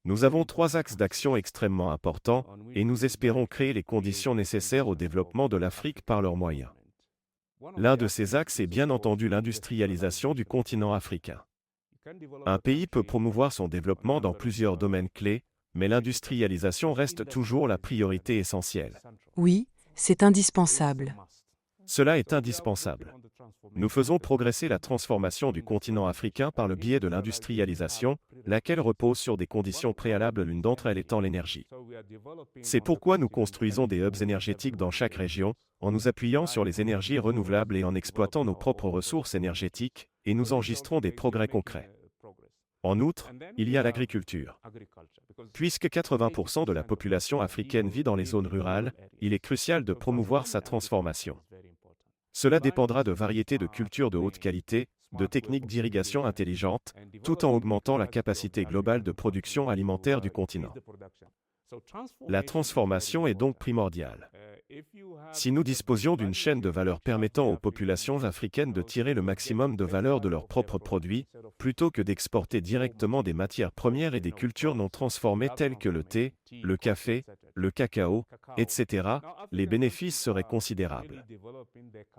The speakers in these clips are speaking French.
Nous avons trois axes d'action extrêmement importants et nous espérons créer les conditions nécessaires au développement de l'Afrique par leurs moyens. L'un de ces axes est bien entendu l'industrialisation du continent africain. Un pays peut promouvoir son développement dans plusieurs domaines clés, mais l'industrialisation reste toujours la priorité essentielle. Oui, c'est indispensable. Cela est indispensable. Nous faisons progresser la transformation du continent africain par le biais de l'industrialisation, laquelle repose sur des conditions préalables, l'une d'entre elles étant l'énergie. C'est pourquoi nous construisons des hubs énergétiques dans chaque région, en nous appuyant sur les énergies renouvelables et en exploitant nos propres ressources énergétiques, et nous enregistrons des progrès concrets. En outre, il y a l'agriculture. Puisque 80% de la population africaine vit dans les zones rurales, il est crucial de promouvoir sa transformation. Cela dépendra de variétés de cultures de haute qualité, de techniques d'irrigation intelligentes, tout en augmentant la capacité globale de production alimentaire du continent. La transformation est donc primordiale. Si nous disposions d'une chaîne de valeur permettant aux populations africaines de tirer le maximum de valeur de leurs propres produits, plutôt que d'exporter directement des matières premières et des cultures non transformées telles que le thé, le café, le cacao, etc., les bénéfices seraient considérables.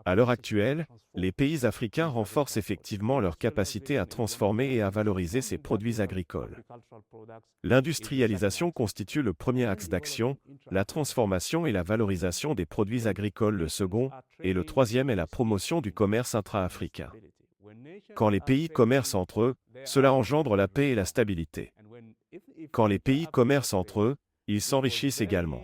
À l'heure actuelle, les pays africains renforcent effectivement leur capacité à transformer et à valoriser ces produits agricoles. L'industrialisation constitue le premier axe d'action, la transformation et la valorisation des produits agricoles le second, et le troisième est la promotion du commerce intra-africain. Quand les pays commercent entre eux, cela engendre la paix et la stabilité. Quand les pays commercent entre eux, ils s'enrichissent également.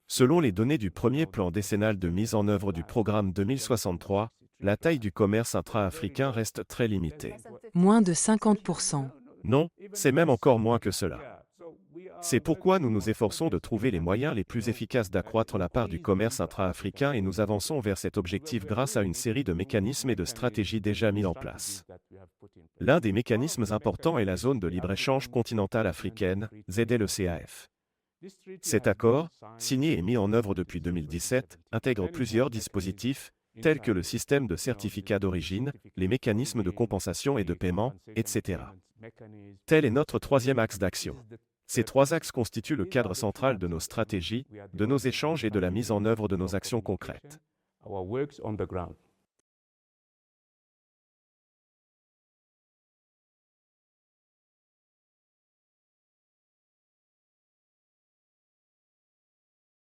Selon les données du premier plan décennal de mise en œuvre du programme 2063, la taille du commerce intra-africain reste très limitée. Moins de 50%. Non, c'est même encore moins que cela. C'est pourquoi nous nous efforçons de trouver les moyens les plus efficaces d'accroître la part du commerce intra-africain et nous avançons vers cet objectif grâce à une série de mécanismes et de stratégies déjà mis en place. L'un des mécanismes importants est la zone de libre-échange continentale africaine, ZLECAF. Cet accord, signé et mis en œuvre depuis 2017, intègre plusieurs dispositifs, tels que le système de certificat d'origine, les mécanismes de compensation et de paiement, etc. Tel est notre troisième axe d'action. Ces trois axes constituent le cadre central de nos stratégies, de nos échanges et de la mise en œuvre de nos actions concrètes.